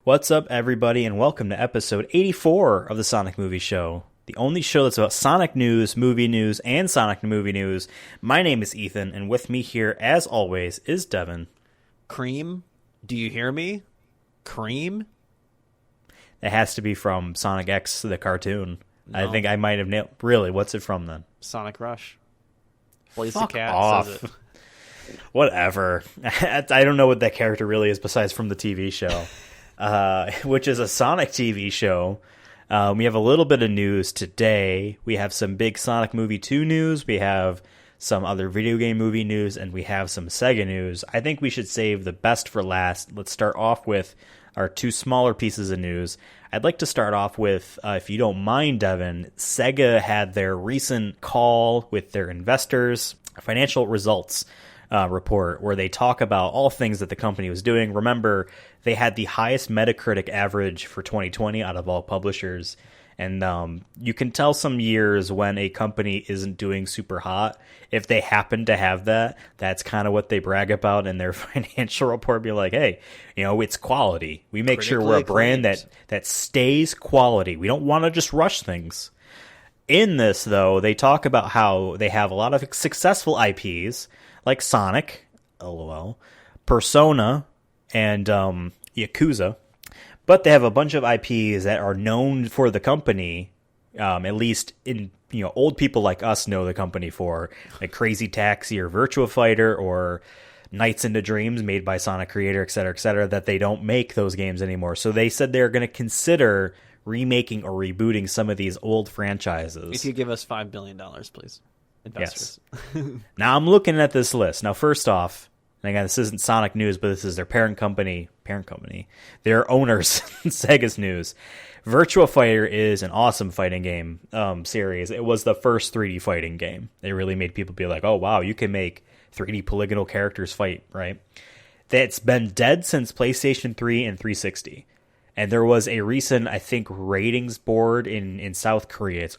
What's up, everybody, and welcome to episode 84 of the Sonic Movie Show, the only show that's about Sonic news, and Sonic movie news. My name is Ethan, and with me here, as always, is Devin. Cream? Do you hear me? Cream? It has to be from Sonic X, the cartoon. No. I think I might have nailed... Really? What's it from, then? Sonic Rush. Blaze Fuck the Cat off. says it. Whatever. I don't know what that character really is besides from the TV show. Which is a Sonic TV show. We have a little bit of news today. We have some big Sonic Movie 2 news. We have some other video game movie news, and we have some Sega news. I think we should save the best for last. Let's start off with our two smaller pieces of news. I'd like to start off with, if you don't mind, Devin, Sega had their recent call with their investors, financial results report, where they talk about all things that the company was doing. Remember, they had the highest Metacritic average for 2020 out of all publishers. And you can tell some years when a company isn't doing super hot. If they happen to have that, that's kind of what they brag about in their financial report. Be like, hey, it's quality. We make sure we're a brand that stays quality. We don't want to just rush things. In this, though, they talk about how they have a lot of successful IPs, like Sonic, LOL, Persona, and Yakuza. But they have a bunch of IPs that are known for the company, at least in old people like us know the company for, like Crazy Taxi or Virtua Fighter or Nights into Dreams made by Sonic Creator, et cetera, that they don't make those games anymore. So they said they're going to consider remaking or rebooting some of these old franchises. If you give us $5 billion, please. Investors. Yes. Now I'm looking at this list. Now, first off, and again, this isn't Sonic news, but this is their parent company, their owners, Sega's news. Virtua Fighter is an awesome fighting game series. It was the first 3D fighting game. It really made people be like, oh, wow, you can make 3D polygonal characters fight, right? That's been dead since PlayStation 3 and 360. And there was a recent, I think, ratings board in South Korea.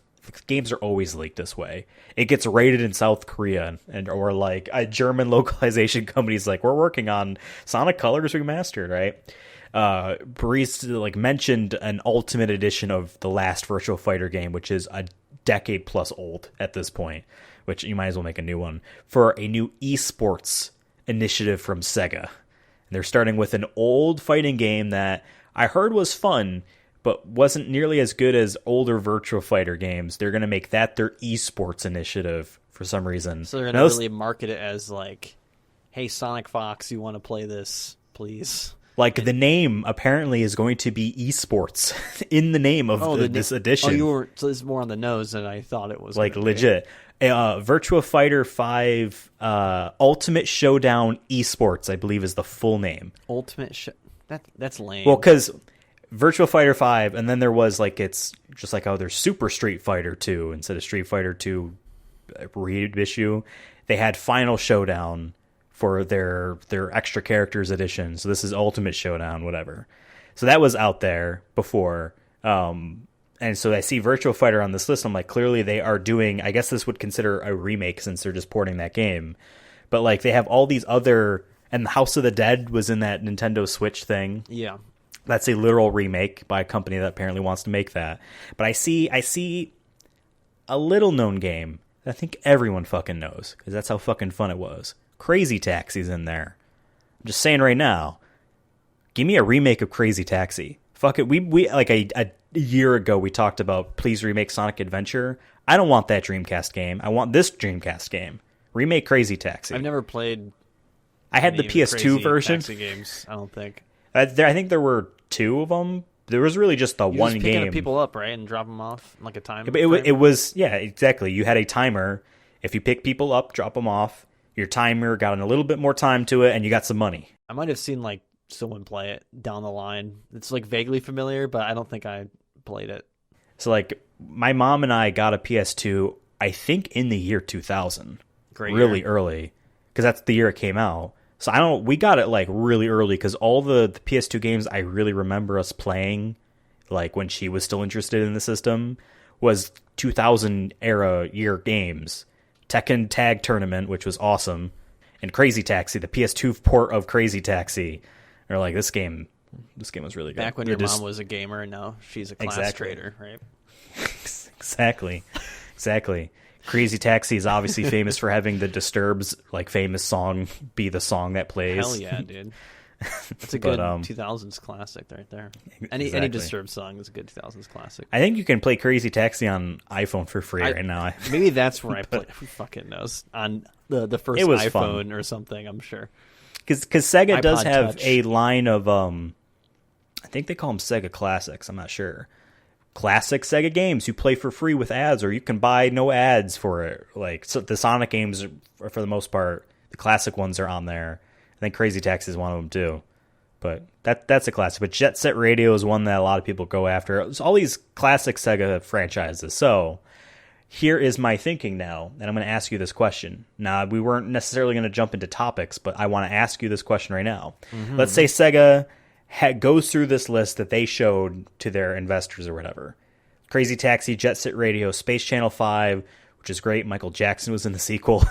Games are always leaked this way. It gets rated in South Korea, or like a German localization company's like, we're working on Sonic Colors Remastered, right? Breeze mentioned an Ultimate Edition of the last Virtua Fighter game, which is a decade plus old at this point, which you might as well make a new one, for a new esports initiative from Sega. And they're starting with an old fighting game that I heard was fun, but wasn't nearly as good as older Virtua Fighter games. They're going to make that their esports initiative for some reason. So they're going to really market it as like, hey, Sonic Fox, you want to play this, please? The name apparently is going to be esports in the name of this edition. So this is more on the nose than I thought it was. Legit. Virtua Fighter 5 Ultimate Showdown Esports, I believe, is the full name. That's lame. Well, because Virtua Fighter 5, and then there was it's just like how there's Super Street Fighter 2 instead of Street Fighter 2 reissue. They had Final Showdown for their extra characters edition. So this is Ultimate Showdown, whatever. So that was out there before. And so I see Virtua Fighter on this list. I'm like, clearly they are doing, I guess this would consider a remake since they're just porting that game. But they have all these other, and House of the Dead was in that Nintendo Switch thing. Yeah. That's a literal remake by a company that apparently wants to make that. But I see a little known game that I think everyone fucking knows, because that's how fucking fun it was. Crazy Taxi's in there. I'm just saying right now, give me a remake of Crazy Taxi. Fuck it. We a year ago we talked about please remake Sonic Adventure. I don't want that Dreamcast game. I want this Dreamcast game. Remake Crazy Taxi. I've never played. I had the PS2 version. Taxi games, I don't think. I think there were two of them. There was really just the one game. Picking people up, right, and drop them off like a time. It was exactly. You had a timer. If you pick people up, drop them off. Your timer got a little bit more time to it, and you got some money. I might have seen someone play it down the line. It's vaguely familiar, but I don't think I played it. So my mom and I got a PS2, I think in the year 2000. Great really year. Early, because that's the year it came out. So we got it really early, because all the PS2 games I really remember us playing, when she was still interested in the system, was 2000 era year games. Tekken Tag Tournament, which was awesome, and Crazy Taxi, the PS2 port of Crazy Taxi. They're this game This game was really good. Back when your mom was a gamer, and now she's a class trader, right? Exactly. Crazy Taxi is obviously famous for having the Disturbs famous song be the song that plays. Hell yeah, dude. That's a good 2000s classic right there. Any Disturbed song is a good 2000s classic. I think you can play Crazy Taxi on iPhone for free right now. Maybe that's where I play. Who fucking knows? On the first iPhone fun. Or something, I'm sure. Because Sega does have Touch. a line of, I think they call them Sega Classics. I'm not sure. Classic Sega games you play for free with ads, or you can buy no ads for it. So the Sonic games, are, for the most part, the classic ones are on there. I think Crazy Taxi is one of them too. But that's a classic. But Jet Set Radio is one that a lot of people go after. It's all these classic Sega franchises. So here is my thinking now, and I'm going to ask you this question. Now, we weren't necessarily going to jump into topics, but I want to ask you this question right now. Mm-hmm. Let's say Sega goes through this list that they showed to their investors or whatever. Crazy Taxi, Jet Set Radio, Space Channel 5, which is great. Michael Jackson was in the sequel.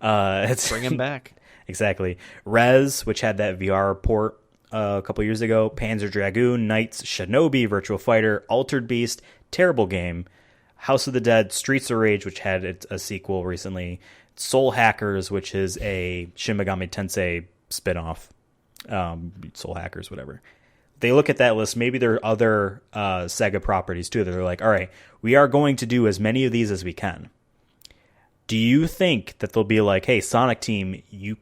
Bring him back. Exactly. Rez, which had that VR port a couple years ago. Panzer Dragoon, Knights, Shinobi, Virtua Fighter, Altered Beast, terrible game. House of the Dead, Streets of Rage, which had a sequel recently. Soul Hackers, which is a Shin Megami Tensei spinoff. Soul Hackers, whatever. They look at that list. Maybe there are other Sega properties too that they're like, all right, we are going to do as many of these as we can. Do you think that they'll be like, hey, Sonic team, you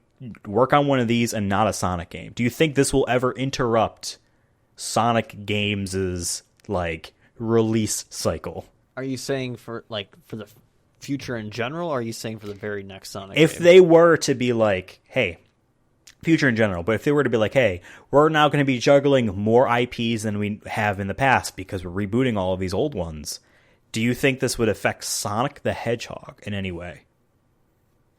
work on one of these and not a Sonic game? Do you think this will ever interrupt Sonic Games' release cycle? Are you saying for the future in general, or are you saying for the very next Sonic If game? they were to be like, hey, future in general, but if they were to be like, hey, we're now going to be juggling more IPs than we have in the past because we're rebooting all of these old ones, do you think this would affect Sonic the Hedgehog in any way?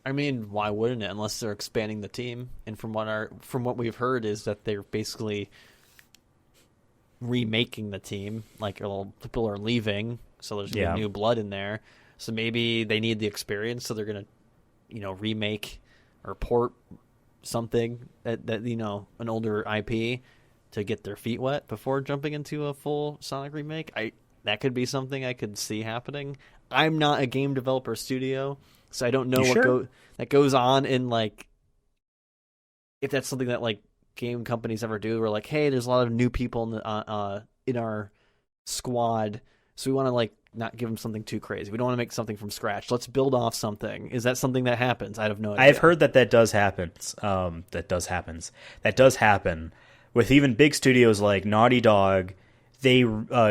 I mean, why wouldn't it? Unless they're expanding the team, and from what we've heard is that they're basically remaking the team. People are leaving, so there's gonna be new blood in there. So maybe they need the experience, so they're gonna, remake or port something that an older IP to get their feet wet before jumping into a full Sonic remake. That could be something I could see happening. I'm not a game developer studio, so I don't know that goes on in if that's something that game companies ever do. We're like, hey, there's a lot of new people in our squad, so we want to not give them something too crazy. We don't want to make something from scratch. Let's build off something. Is that something that happens? I have no idea. I've heard that does happen. That does happen with even big studios like Naughty Dog. They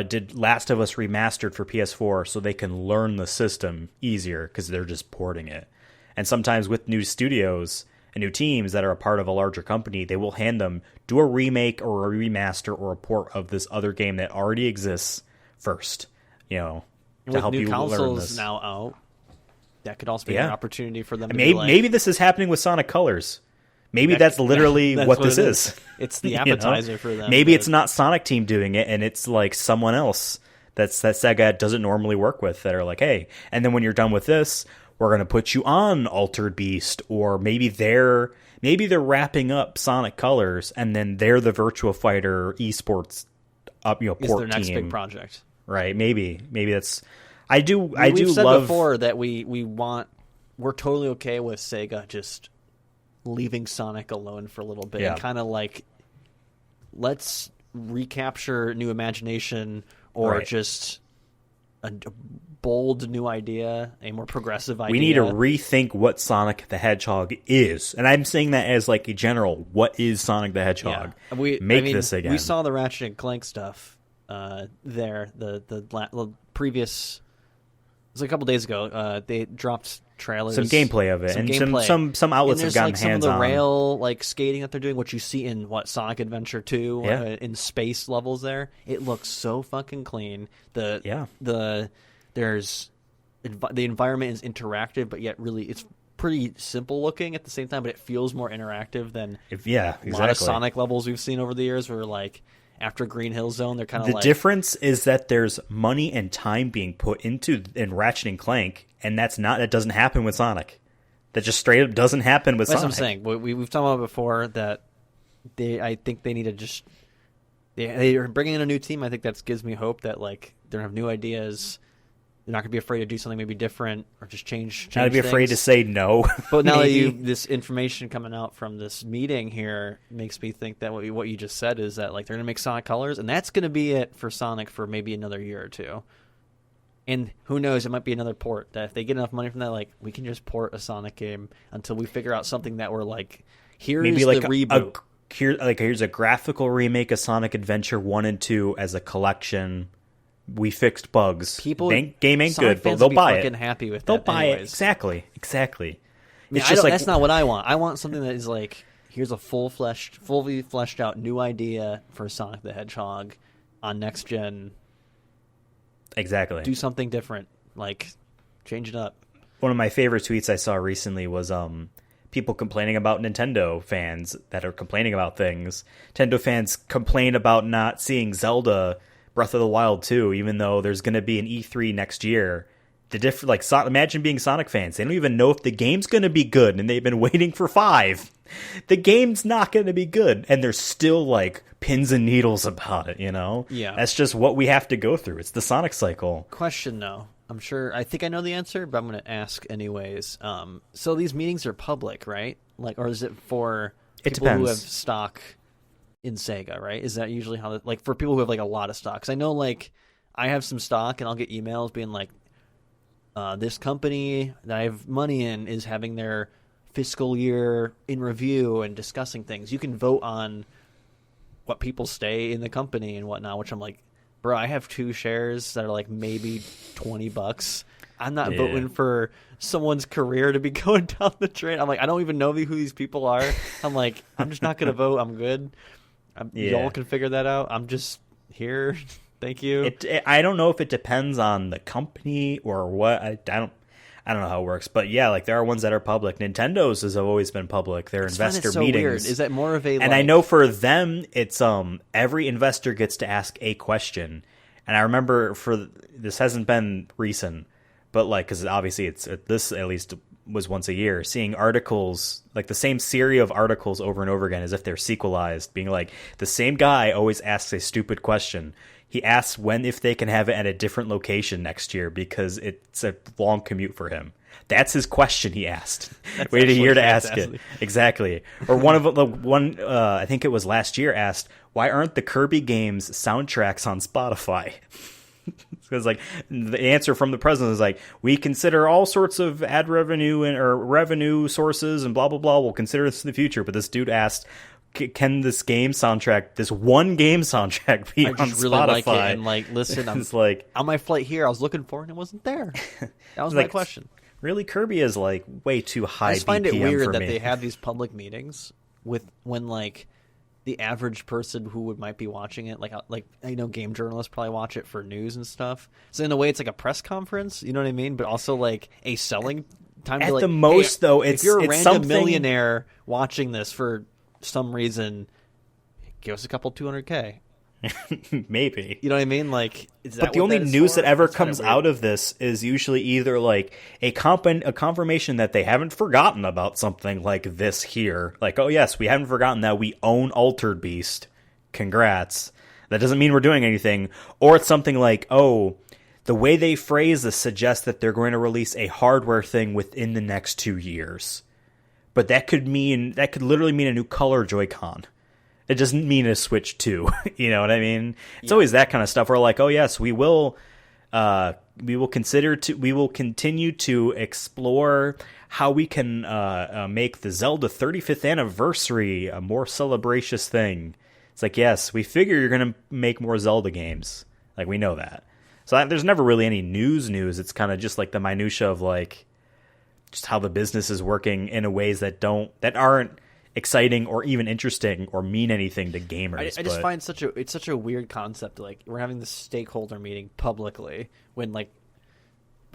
did Last of Us Remastered for PS4 so they can learn the system easier because they're just porting it. And sometimes with new studios and new teams that are a part of a larger company, they will hand them, do a remake or a remaster or a port of this other game that already exists first, to help you learn this. New consoles now out, that could also be an opportunity for them to maybe this is happening with Sonic Colors. Maybe that's literally what this is. It's the appetizer for them. Maybe it's not Sonic Team doing it, and it's someone else that Sega doesn't normally work with that are like, hey, and then when you're done with this, we're going to put you on Altered Beast, or maybe they're wrapping up Sonic Colors, and then they're the Virtua Fighter esports port team. It's their next big project, right? Maybe that's. We've said before that we're totally okay with Sega just leaving Sonic alone for a little bit, and kind of let's recapture New Imagination, or just a bold new idea, a more progressive idea. We need to rethink what Sonic the Hedgehog is. And I'm saying that as a general, what is Sonic the Hedgehog? Yeah. This again. We saw the Ratchet and Clank stuff there. The previous... It was a couple days ago. They dropped trailers. Some gameplay of it. And some outlets have gotten hands on. Some of the rail skating that they're doing, which you see in Sonic Adventure 2 in space levels there. It looks so fucking clean. The environment is interactive, but yet really it's pretty simple looking at the same time, but it feels more interactive than a lot of Sonic levels we've seen over the years where after Green Hill Zone, they're kind of the difference is that there's money and time being put into in Ratchet and Clank, and that doesn't happen with Sonic. That just straight up doesn't happen with Sonic. That's what I'm saying. We've talked about before that I think they need to just they're bringing in a new team. I think that gives me hope that like they're gonna have new ideas. They're not gonna be afraid to do something maybe different or just change. Not to be afraid to say no. But now that this information coming out from this meeting here makes me think that what you just said is that like they're gonna make Sonic Colors, and that's gonna be it for Sonic for maybe another year or two. And who knows, it might be another port that if they get enough money from that, like we can just port a Sonic game until we figure out something that we're like, here's maybe like the reboot. Here's a graphical remake of Sonic Adventure 1 and 2 as a collection. We fixed bugs. Game ain't Sonic good, but they'll buy it. Happy with they'll that buy anyways. It. Exactly. It's just like that's not what I want. I want something that is like, here's a fully fleshed out new idea for Sonic the Hedgehog on next gen. Exactly. Do something different, like change it up. One of my favorite tweets I saw recently was people complaining about Nintendo fans that are complaining about things. Nintendo fans complain about not seeing Zelda Breath of the Wild 2, even though there's going to be an E3 next year. Imagine being Sonic fans. They don't even know if the game's going to be good, and they've been waiting for 5. The game's not going to be good, and they're still like pins and needles about it, you know? Yeah. That's just what we have to go through. It's the Sonic cycle. Question, though. I think I know the answer, but I'm going to ask anyways. So these meetings are public, right? Like, or is it for people who have stock in Sega, right? Is that usually how, like, for people who have like a lot of stock? 'Cause I know, like, I have some stock, and I'll get emails being like, this company that I have money in is having their fiscal year in review and discussing things. You can vote on what people stay in the company and whatnot, which I'm like, bro, I have 2 shares that are like maybe $20. I'm not voting for someone's career to be going down the drain. I'm like, I don't even know who these people are. I'm like, I'm just not going to vote. I'm good. Y'all can figure that out. I'm just here. Thank you. I don't know if it depends on the company or what. I don't know how it works, but yeah, like there are ones that are public. Nintendo's has always been public. Their investor so meetings. Weird. Is that more of a? And I know for them, it's every investor gets to ask a question. And I remember this hasn't been recent, but like because obviously this at least was once a year, seeing articles like the same series of articles over and over again as if they're sequelized, being like the same guy always asks a stupid question. He asks if they can have it at a different location next year because it's a long commute for him. That's his question he asked. Wait a year to ask it. Exactly. Or I think it was last year, asked, why aren't the Kirby games soundtracks on Spotify? Because like the answer from the president is like, we consider all sorts of ad revenue or revenue sources and blah, blah, blah. We'll consider this in the future. But this dude asked, can this one game soundtrack be on Spotify? I just really like it, and like, listen, I'm like on my flight here, I was looking for it and it wasn't there. That was my question. Really, Kirby is like way too high. I just find it BPM weird for that me. they have these public meetings when like the average person who might be watching it, like I know game journalists probably watch it for news and stuff. So in a way, it's like a press conference. You know what I mean? But also like a selling time. At to, like, the most, though, if you're a random millionaire watching this for some reason, give us a couple 200K. Maybe. You know what I mean? Like, but the only news that ever comes out of this is usually either like a confirmation that they haven't forgotten about something like this here. Like, oh yes, we haven't forgotten that we own Altered Beast. Congrats. That doesn't mean we're doing anything. Or it's something like, oh, the way they phrase this suggests that they're going to release a hardware thing within the next 2 years. But that could literally mean a new color Joy-Con. It doesn't mean a Switch 2. You know what I mean? It's always that kind of stuff. We're like, oh yes, we will continue to explore how we can make the Zelda 35th anniversary a more celebratious thing. It's like, yes, we figure you're going to make more Zelda games. Like, we know that. So there's never really any news. It's kind of just like the minutia of like just how the business is working in a ways that aren't exciting or even interesting or mean anything to gamers. I just find it's such a weird concept. Like, we're having this stakeholder meeting publicly when like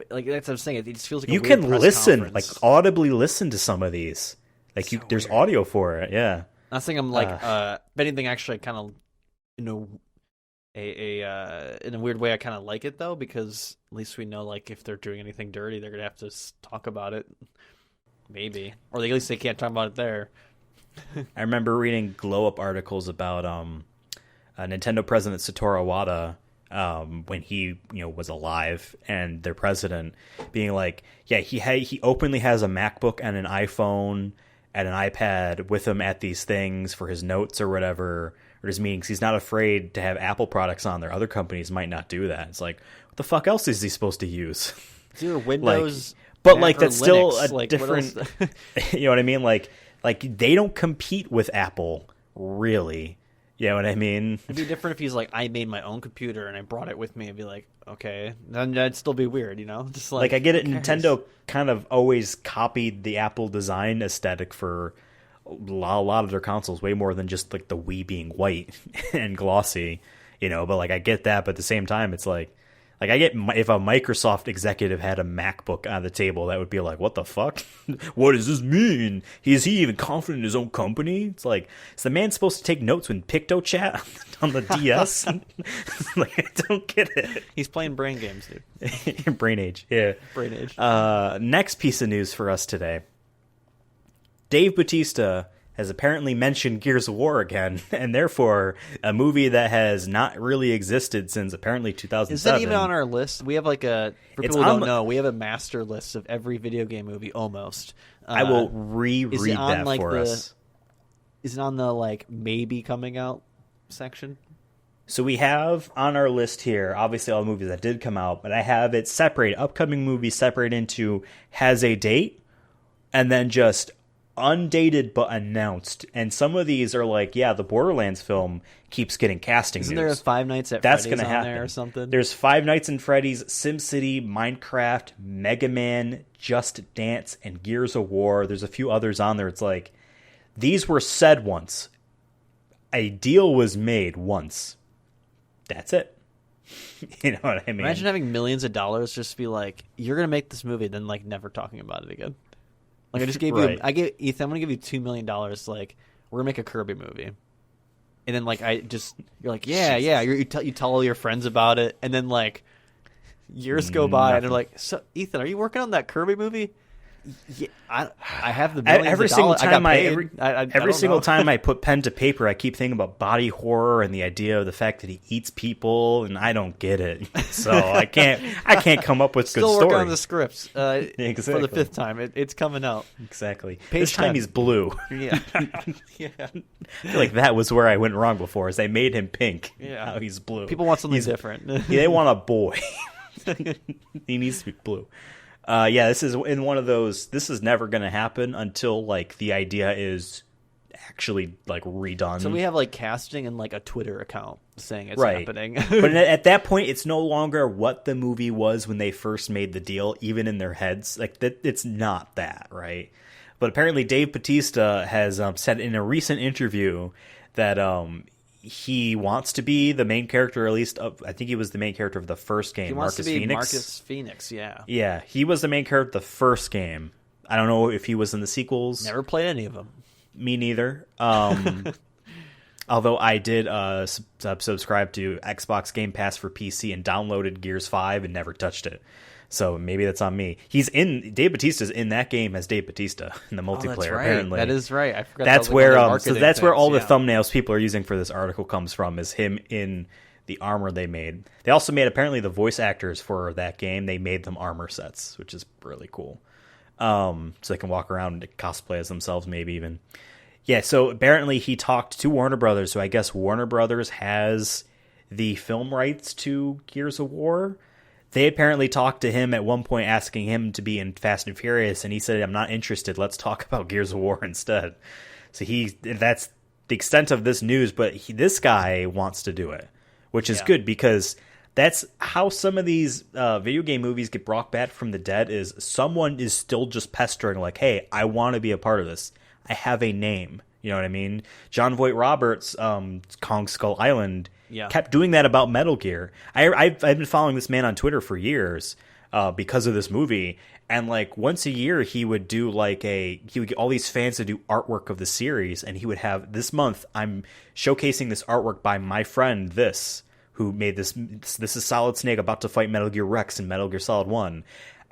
that's what I'm saying. It just feels like you a weird can press listen, conference. like audibly listen to some of these. Like there's audio for it. Yeah. I think I'm like, if anything, actually, kind of, in a weird way, I kind of like it though, because at least we know like if they're doing anything dirty, they're gonna have to talk about it, maybe, or at least they can't talk about it there. I remember reading glow up articles about Nintendo president Satoru Iwata, when he was alive, and their president being like, yeah, he openly has a MacBook and an iPhone and an iPad with him at these things for his notes or whatever, or his meetings. He's not afraid to have Apple products on there. Other companies might not do that. It's like, what the fuck else is he supposed to use? It's either Windows, but like that's Linux, still a like, different. You know what I mean? Like they don't compete with Apple, really. You know what I mean? It'd be different if he's like, I made my own computer and I brought it with me. I'd be like, okay, then that'd still be weird, Just like I get it. Nintendo kind of always copied the Apple design aesthetic for a lot of their consoles, way more than just like the Wii being white and glossy, But like I get that, but at the same time, it's like I get if a Microsoft executive had a MacBook on the table, that would be like, what the fuck? What does this mean? Is he even confident in his own company? It's like, is the man supposed to take notes when PictoChat on the DS? Like, I don't get it. He's playing brain games, dude. Brain age, yeah. Brain age. Next piece of news for us today. Dave Bautista has apparently mentioned Gears of War again, and therefore a movie that has not really existed since apparently 2007. Is that even on our list? We have like for people who don't know, we have a master list of every video game movie almost. I will reread that for us. Is it on the like maybe coming out section? So we have on our list here, obviously all the movies that did come out, but I have it separated, upcoming movies separated into has a date, and then just undated but announced. And some of these are like, yeah, the Borderlands film keeps getting casting Isn't news. there a Five Nights at That's Freddy's gonna on happen. there or something? There's Five Nights at Freddy's, SimCity, Minecraft, Mega Man, Just Dance, and Gears of War. There's a few others on there. It's like, these were said once. A deal was made once. That's it. You know what I mean? Imagine having millions of dollars just to be like, you're going to make this movie, then like never talking about it again. Like I just gave right. you, I gave Ethan, I'm going to give you $2 million. Like, we're going to make a Kirby movie. And then like, you're like, yeah. You tell all your friends about it. And then like years go by and they're like, so Ethan, are you working on that Kirby movie? Yeah, I have the millions every of single dollars. time every single time I put pen to paper, I keep thinking about body horror and the idea of the fact that he eats people, and I don't get it. So I can't come up with Still good stories. working on the scripts exactly. for the fifth time. It's coming out. Exactly. Page this time 10. he's blue. Yeah, yeah. I feel like that was where I went wrong before, is they made him pink. Yeah. Now he's blue. People want something different. They want a boy. He needs to be blue. Yeah, this is in one of those. This is never going to happen until like the idea is actually like redone. So we have like casting and like a Twitter account saying it's right. happening. But at that point, it's no longer what the movie was when they first made the deal, even in their heads. Like that, it's not that, right? But apparently, Dave Bautista has said in a recent interview that he wants to be the main character, or at least I think he was the main character of the first game. He wants Marcus to be Phoenix. Marcus Phoenix, yeah. Yeah, he was the main character of the first game. I don't know if he was in the sequels. Never played any of them. Me neither. Although I did subscribe to Xbox Game Pass for PC and downloaded Gears 5 and never touched it. So maybe that's on me. Dave Bautista's in that game as Dave Bautista in the multiplayer. That's right. Apparently, that is right. I forgot. That's that where that's where all the thumbnails people are using for this article comes from, is him in the armor they made. They also made apparently the voice actors for that game. They made them armor sets, which is really cool. So they can walk around and cosplay as themselves, maybe even. Yeah. So apparently he talked to Warner Brothers. So I guess Warner Brothers has the film rights to Gears of War. They apparently talked to him at one point asking him to be in Fast and Furious, and he said, I'm not interested. Let's talk about Gears of War instead. So that's the extent of this news, but this guy wants to do it, which is good, because that's how some of these video game movies get brought back from the dead, is someone is still just pestering like, hey, I want to be a part of this. I have a name. You know what I mean? John Voight Roberts, Kong Skull Island, kept doing that about Metal Gear. I've been following this man on Twitter for years because of this movie, and like once a year he would do he would get all these fans to do artwork of the series, and he would have, this month I'm showcasing this artwork by my friend this, who made this. This is Solid Snake about to fight Metal Gear Rex in Metal Gear Solid 1.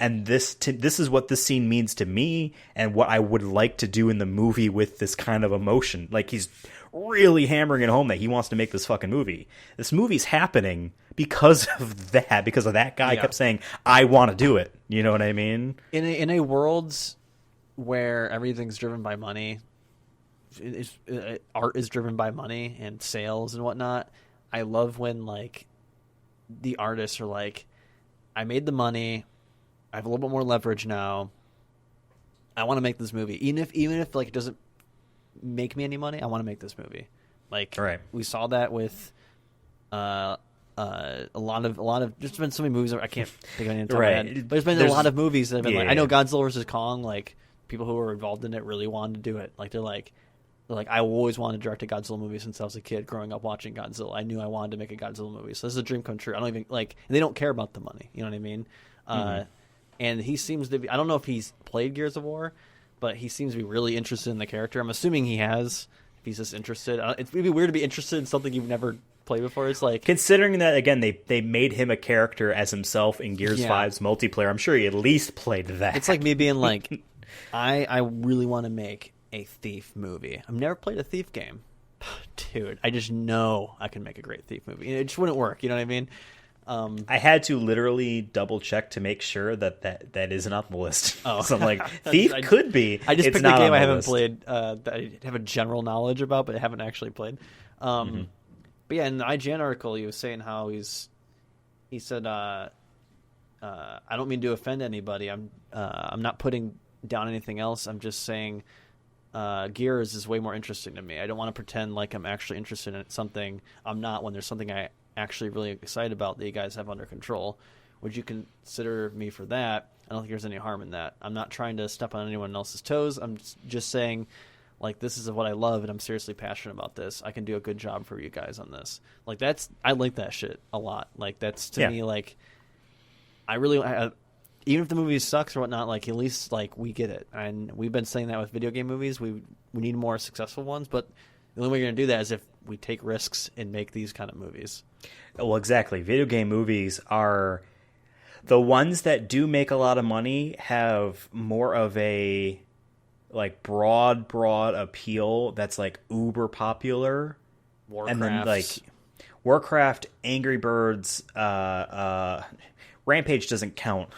And this is what this scene means to me, and what I would like to do in the movie with this kind of emotion. Like, he's really hammering it home that he wants to make this fucking movie. This movie's happening because of that guy kept saying, I want to do it. You know what I mean? In a world where everything's driven by money, art is driven by money and sales and whatnot, I love when like the artists are like, I made the money, I have a little bit more leverage now, I want to make this movie. Even if like it doesn't make me any money, I want to make this movie. Like we saw that with a lot of there's been so many movies I can't think of any top of my head, but there's a lot of movies that have been like, I know Godzilla vs. Kong, like people who were involved in it really wanted to do it. Like they're like I always wanted to direct a Godzilla movie since I was a kid growing up watching Godzilla. I knew I wanted to make a Godzilla movie, so this is a dream come true. I don't even and they don't care about the money, you know what I mean? And he seems to be, I don't know if he's played Gears of War, but he seems to be really interested in the character. I'm assuming he has, if he's just interested. It'd be weird to be interested in something you've never played before. It's like, considering that, again, they made him a character as himself in Gears 5's multiplayer, I'm sure he at least played that. It's like me being like, I really want to make a Thief movie. I've never played a Thief game. Dude, I just know I can make a great Thief movie. It just wouldn't work, you know what I mean? I had to literally double check to make sure that isn't on the list. Oh, so I'm like, Thief could be. I just picked a game I haven't played that I have a general knowledge about, but I haven't actually played. But yeah, in the IGN article, he was saying how he said, I don't mean to offend anybody. I'm not putting down anything else. I'm just saying, Gears is way more interesting to me. I don't want to pretend like I'm actually interested in something I'm not when there's something I actually really excited about that you guys have under control. Would you consider me for that? I don't think there's any harm in that. I'm not trying to step on anyone else's toes. I'm just saying, like, this is what I love and I'm seriously passionate about this. I can do a good job for you guys on this. Like, I like that shit a lot. Like, that's to me, like, even if the movie sucks or whatnot, like, at least, like, we get it. And we've been saying that with video game movies. We need more successful ones, but the only way you're going to do that is if we take risks and make these kind of movies. Well, exactly. Video game movies are the ones that do make a lot of money, have more of a like broad appeal that's like uber popular. Warcraft. And then like Warcraft, Angry Birds, Rampage doesn't count.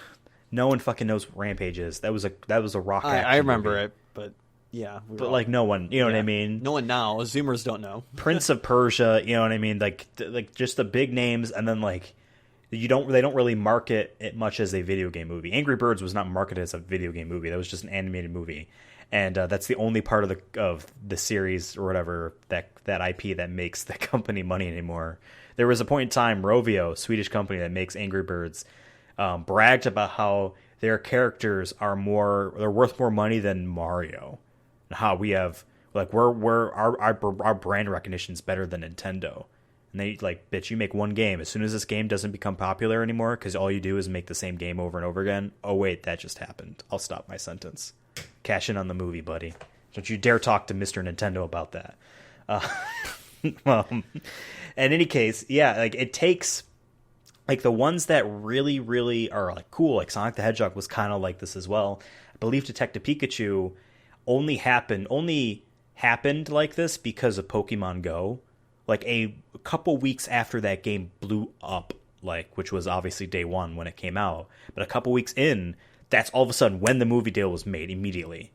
No one fucking knows what Rampage is. That was a rock. I remember it, but yeah, like no one, you know what I mean? No one now. Zoomers don't know. Prince of Persia, you know what I mean? Like just the big names, and then like they don't really market it much as a video game movie. Angry Birds was not marketed as a video game movie. That was just an animated movie, and that's the only part of the series or whatever that IP that makes the company money anymore. There was a point in time, Rovio, Swedish company that makes Angry Birds, bragged about how their characters they're worth more money than Mario. How we have like our brand recognition is better than Nintendo, and they like, bitch, you make one game, as soon as this game doesn't become popular anymore because all you do is make the same game over and over again, oh wait, that just happened, I'll stop my sentence, cash in on the movie, buddy, don't you dare talk to Mr. Nintendo about that. In any case, yeah, like it takes like the ones that really are like cool, like Sonic the Hedgehog was kind of like this as well. I believe Detective Pikachu only happened like this because of Pokemon Go. Like a couple weeks after that game blew up, like, which was obviously day one when it came out, but a couple weeks in, that's all of a sudden when the movie deal was made immediately.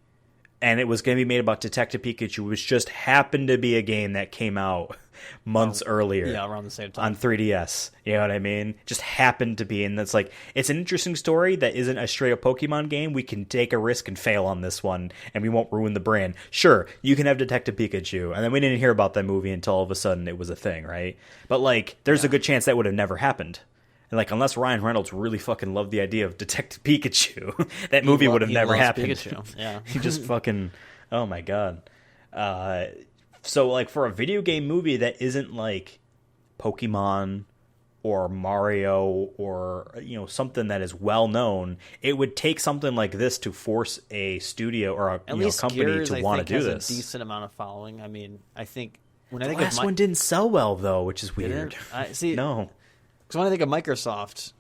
And it was going to be made about Detective Pikachu, which just happened to be a game that came out months earlier. Yeah, around the same time. On 3DS. You know what I mean? Just happened to be. And it's like, it's an interesting story that isn't a straight up Pokemon game. We can take a risk and fail on this one, and we won't ruin the brand. Sure, you can have Detective Pikachu. And then we didn't hear about that movie until all of a sudden it was a thing, right? But like, there's a good chance that would have never happened. And like, unless Ryan Reynolds really fucking loved the idea of Detective Pikachu, that movie would have never happened. Pikachu. Yeah. He just fucking, oh my god. So like, for a video game movie that isn't like Pokemon or Mario or, you know, something that is well known, it would take something like this to force a studio or a company Gears, to want to do this. A decent amount of following. I mean, I think when the last one didn't sell well though, which is weird. No. Because when I think of Microsoft,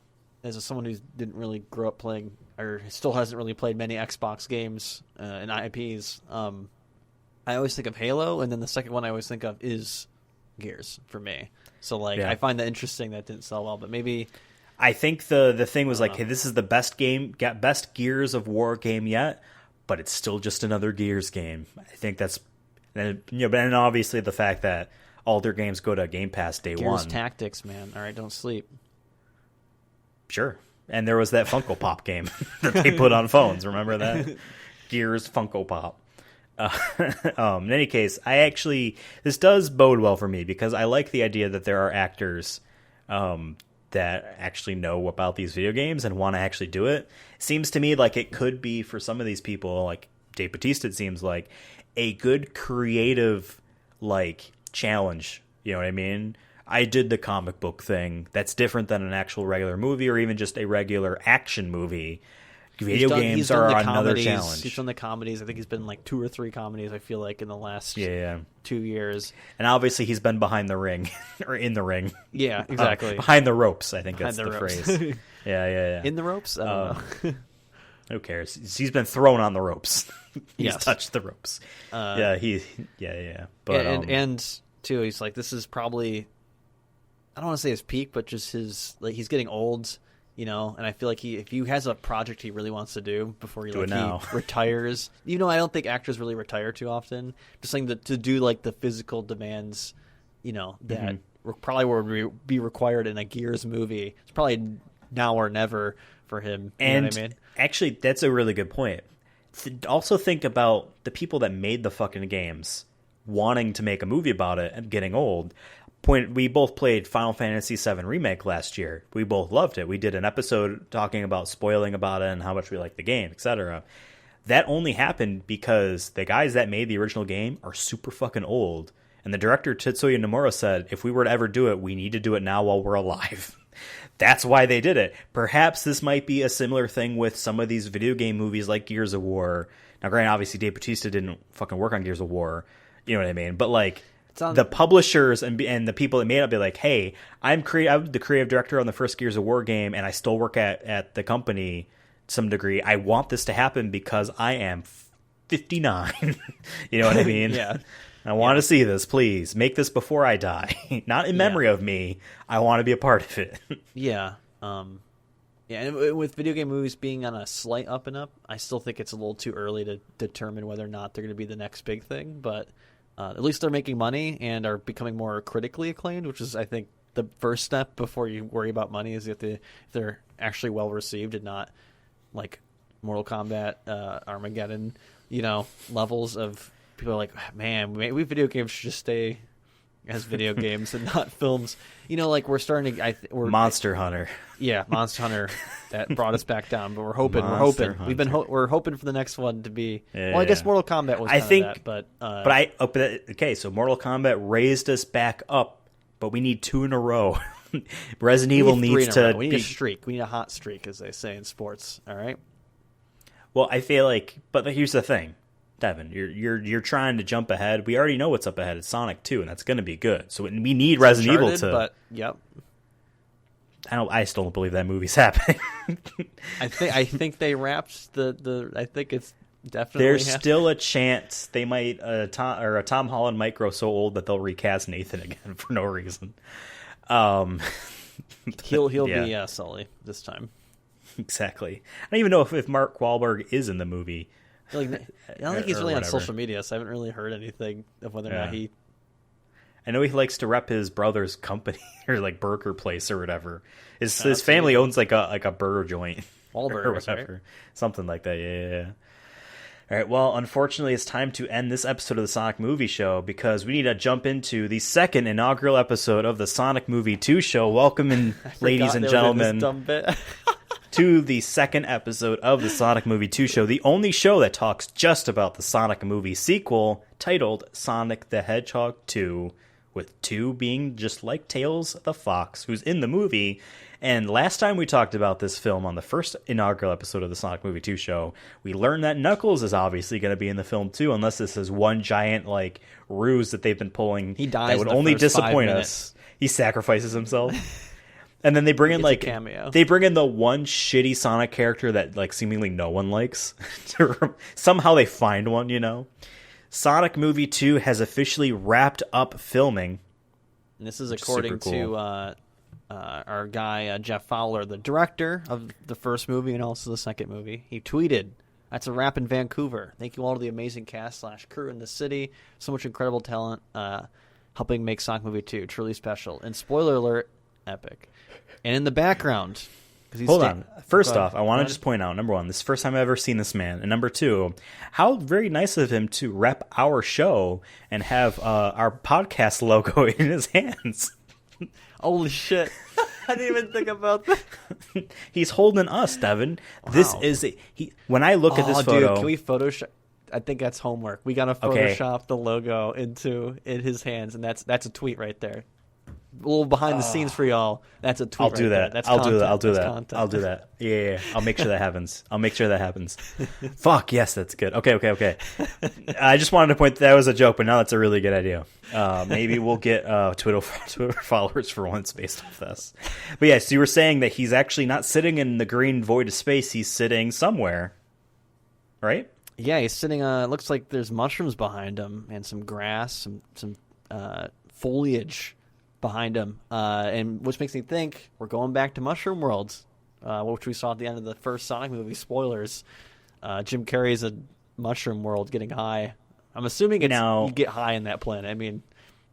as someone who didn't really grow up playing, or still hasn't really played many Xbox games and IPs, I always think of Halo, and then the second one I always think of is Gears for me. So like I find that interesting that didn't sell well, but maybe I think the thing was like, hey, this is the best Gears of War game yet, but it's still just another Gears game. I think that's, but and obviously the fact that all their games go to Game Pass day Gears one. Tactics, man. All right, don't sleep. Sure. And there was that Funko Pop game that they put on phones. Remember that? Gears Funko Pop. In any case, this does bode well for me because I like the idea that there are actors that actually know about these video games and want to actually do it. Seems to me like it could be, for some of these people, like Dave Bautista, it seems like a good creative like challenge. You know what I mean? I did the comic book thing. That's different than an actual regular movie or even just a regular action movie. Video games are another challenge. He's done the comedies. I think he's been in like 2 or 3 comedies, I feel like, in the last 2 years. And obviously he's been behind the ring, or in the ring. Yeah, exactly. Behind the ropes, I think that's the phrase. Yeah. In the ropes? I don't know. Who cares? He's been thrown on the ropes. He's touched the ropes. But, and too, he's like, this is probably, I don't want to say his peak, but just his, like, he's getting old. And I feel like if he has a project he really wants to do before he retires, I don't think actors really retire too often. Just saying that to do like the physical demands, that probably would be required in a Gears movie. It's probably now or never for him. You know what I mean? Actually, that's a really good point. Also think about the people that made the fucking games wanting to make a movie about it and getting old. We both played Final Fantasy VII Remake last year. We both loved it. We did an episode talking about spoiling about it and how much we liked the game, etc. That only happened because the guys that made the original game are super fucking old. And the director, Tetsuya Nomura, said, if we were to ever do it, we need to do it now while we're alive. That's why they did it. Perhaps this might be a similar thing with some of these video game movies like Gears of War. Now, granted, obviously, Dave Bautista didn't fucking work on Gears of War. You know what I mean? But, like, the publishers and the people that made it be like, hey, I'm the creative director on the first Gears of War game, and I still work at the company to some degree. I want this to happen because I am 59. You know what I mean? Yeah. I want to see this, please. Make this before I die. Not in memory of me. I want to be a part of it. Yeah. And with video game movies being on a slight up and up, I still think it's a little too early to determine whether or not they're going to be the next big thing. But at least they're making money and are becoming more critically acclaimed, which is, I think, the first step before you worry about money is if they're actually well received and not like Mortal Kombat, Armageddon, levels of people are like, man, we video games should just stay as video games and not films. Like we're starting to. Monster Hunter. Yeah, Monster Hunter that brought us back down, but we're hoping. We're hoping for the next one to be. I guess Mortal Kombat was. So Mortal Kombat raised us back up, but we need 2 in a row. Resident Evil needs to. We need a streak. We need a hot streak, as they say in sports. All right. Well, I feel like, but here's the thing. Devin, you're trying to jump ahead. We already know what's up ahead. It's Sonic 2, and that's going to be good. So we need Resident Evil to. But yep. I still don't believe that movie's happening. I think they wrapped the. I think it's definitely. There's still a chance they might Tom Holland might grow so old that they'll recast Nathan again for no reason. He'll be Sully this time. Exactly. I don't even know if Mark Wahlberg is in the movie. I don't think he's really on social media, so I haven't really heard anything of whether or not he. I know he likes to rep his brother's company or like burger place or whatever. His family owns like a burger joint, Wahlburgers, or whatever, right? Something like that. Yeah. All right. Well, unfortunately, it's time to end this episode of the Sonic Movie Show because we need to jump into the second inaugural episode of the Sonic Movie 2 Show. Welcome, ladies and gentlemen. To the second episode of the Sonic Movie 2 Show, the only show that talks just about the Sonic movie sequel, titled Sonic the Hedgehog 2, with 2 being just like Tails the Fox, who's in the movie. And last time we talked about this film on the first inaugural episode of the Sonic Movie 2 Show, we learned that Knuckles is obviously going to be in the film too, unless this is one giant like ruse that they've been pulling. He dies that would only disappoint us. He sacrifices himself. And then they bring in like cameo. They bring in the one shitty Sonic character that like seemingly no one likes. Somehow they find one, Sonic Movie 2 has officially wrapped up filming. And this is according to our guy, Jeff Fowler, the director of the first movie and also the second movie. He tweeted, "That's a wrap in Vancouver. Thank you all to the amazing cast / crew in the city. So much incredible talent helping make Sonic Movie 2 truly special. And spoiler alert, epic." And in the background... Hold on. First off, I want to just point out, number one, this is the first time I've ever seen this man. And number two, how very nice of him to rep our show and have our podcast logo in his hands. Holy shit. I didn't even think about that. He's holding us, Devin. Wow. This is... when I look at this photo... Dude, can we Photoshop... I think that's homework. We got to Photoshop the logo in his hands, and that's a tweet right there. A little behind the scenes for y'all. That's a tweet. I'll do that. That's I'll do that. I'll do that. Yeah. I'll make sure that happens. Fuck yes, that's good. Okay. I just wanted to point that was a joke, but now that's a really good idea. Maybe we'll get Twitter followers for once based off this. But yeah, so you were saying that he's actually not sitting in the green void of space. He's sitting somewhere, right? Yeah, he's sitting. Looks like there's mushrooms behind him and some grass, some foliage behind him, and which makes me think we're going back to Mushroom World, which we saw at the end of the first Sonic movie. Spoilers. Jim Carrey's a Mushroom World getting high. I'm assuming you get high in that planet. I mean,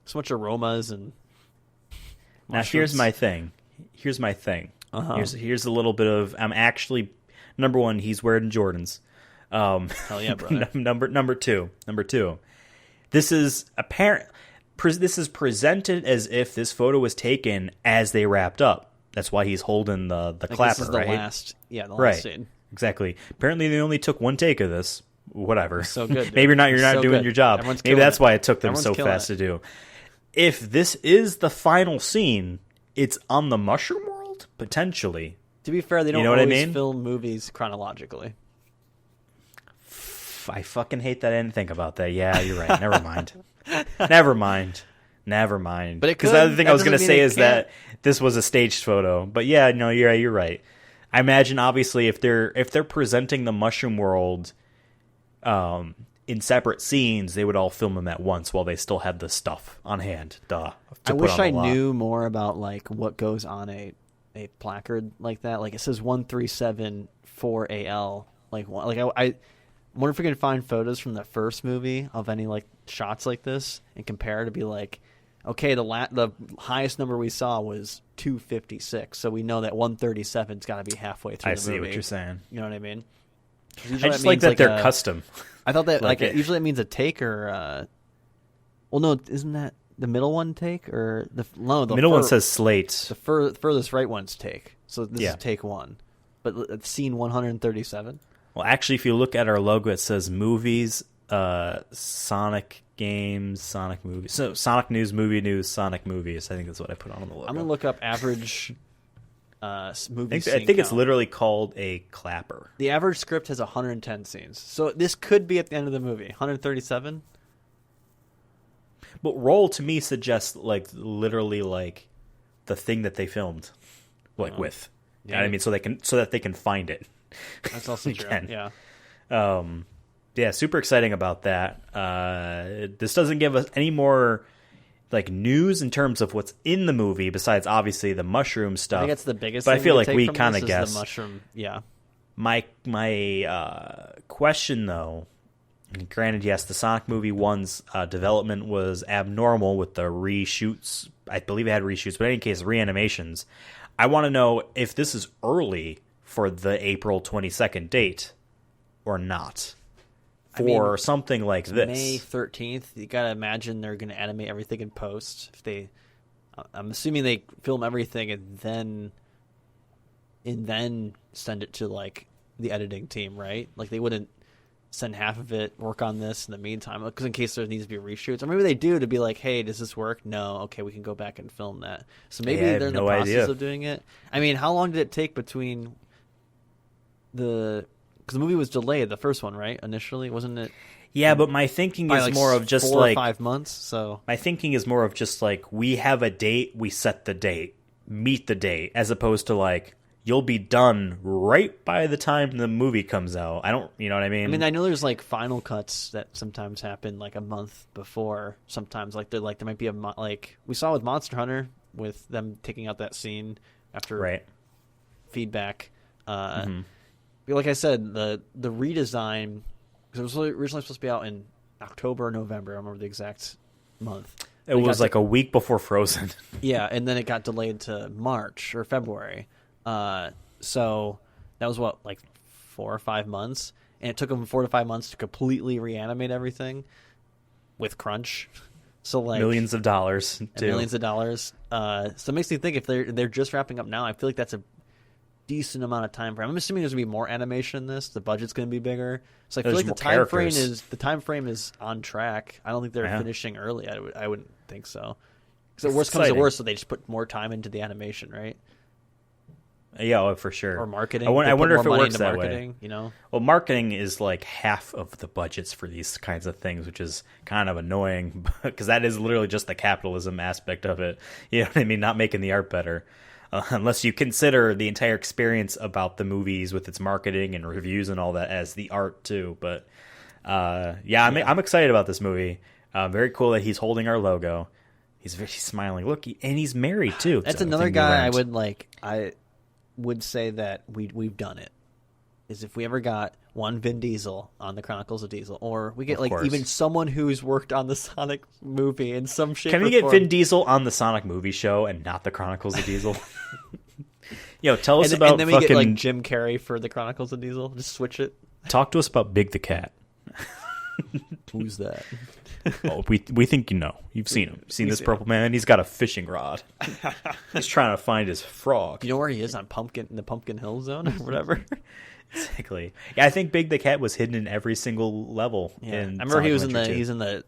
so much aromas and mushrooms. Now here's my thing. Here's a little bit of... I'm actually... Number one, he's wearing Jordans. Hell yeah, brother. Number two. This is apparent... This is presented as if this photo was taken as they wrapped up. That's why he's holding the clapper, this is the right? last scene. Exactly. Apparently, they only took one take of this. Whatever. So good. Dude. Maybe you're not doing your job. Maybe that's why it took them so fast to do. If this is the final scene, it's on the Mushroom World potentially. To be fair, they don't always film movies chronologically. I fucking hate that I didn't think about that. Yeah, you're right. Never mind. Never mind. But because the other thing I was going to say is that this was a staged photo. But yeah, no, you're right. I imagine obviously if they're presenting the Mushroom World in separate scenes, they would all film them at once while they still had the stuff on hand. I wish I knew more about like what goes on a placard like that. Like it says 1374AL. I wonder if we can find photos from the first movie of any like shots like this and compare to be like, okay, the highest number we saw was 256, so we know that 137's got to be halfway through the movie. I see what you're saying. You know what I mean? I just like that they're custom. I thought that usually that means a take or well, no, isn't that the middle one take or the middle one says slate. The furthest right one's take. So this is take one, but it's scene 137. Well, actually, if you look at our logo, it says movies, Sonic games, Sonic movies. So Sonic news, movie news, Sonic movies. I think that's what I put on the logo. I'm going to look up average movie scene I think it's literally called a clapper. The average script has 110 scenes. So this could be at the end of the movie. 137? But roll to me suggests like literally like the thing that they filmed with. Yeah. You know what I mean? So that they can find it. That's also true. Yeah. Yeah, super exciting about that. This doesn't give us any more like news in terms of what's in the movie besides obviously the mushroom stuff. I think that's the biggest. But thing I feel like take we from kind of this guessed is the mushroom. Yeah. My question though, and granted, yes, the Sonic movie 1's development was abnormal with the reshoots. I believe it had reshoots, but in any case, reanimations. I want to know if this is early for the April 22nd date or not. For something like this. May 13th, you got to imagine they're going to animate everything in post. I'm assuming they film everything and then send it to like the editing team, right? Like they wouldn't send half of it, work on this in the meantime, because in case there needs to be reshoots. Or maybe they do to be like, hey, does this work? No. Okay, we can go back and film that. So maybe they're in the process of doing it. I mean, how long did it take between because the movie was delayed, the first one, right? Initially, wasn't it? Yeah, but my thinking is more of just 4 or 5 months. So my thinking is more of just like we have a date, we set the date, meet the date, as opposed to like you'll be done right by the time the movie comes out. I don't, you know what I mean? I mean, I know there's like final cuts that sometimes happen like a month before. Sometimes there might be like we saw with Monster Hunter with them taking out that scene after feedback. But like I said, the redesign, because it was originally supposed to be out in October or November. I don't remember the exact month. It was like a week before Frozen. Yeah, and then it got delayed to March or February. So that was like 4 or 5 months, and it took them 4 to 5 months to completely reanimate everything with crunch. So like millions of dollars. Millions of dollars. So it makes me think if they're just wrapping up now, I feel like that's a decent amount of time frame. I'm assuming there's gonna be more animation in this. The budget's gonna be bigger. So I feel like the time frame is on track. I don't think they're finishing early. I wouldn't think so. Because the worst comes to worst, so they just put more time into the animation, right? Yeah, for sure. Or marketing. I wonder if it works that way. You know, well, marketing is like half of the budgets for these kinds of things, which is kind of annoying because that is literally just the capitalism aspect of it. You know what I mean? Not making the art better, unless you consider the entire experience about the movies with its marketing and reviews and all that as the art too. But I'm excited about this movie. Very cool that he's holding our logo. He's smiling. Look, and he's married too. That's another guy I would say that we've done it. Is if we ever got one Vin Diesel on the Chronicles of Diesel, or we get even someone who's worked on the Sonic movie in some shape. Can we get Vin Diesel on the Sonic movie show and not the Chronicles of Diesel? Tell us about. And then we get like Jim Carrey for the Chronicles of Diesel. Just switch it. Talk to us about Big the Cat. Who's that? Oh, we think you know. You've seen him. Seen this purple man? He's got a fishing rod. He's trying to find his frog. You know where he is in the Pumpkin Hill Zone or whatever? Exactly. Yeah, I think Big the Cat was hidden in every single level. Yeah. I remember he's in the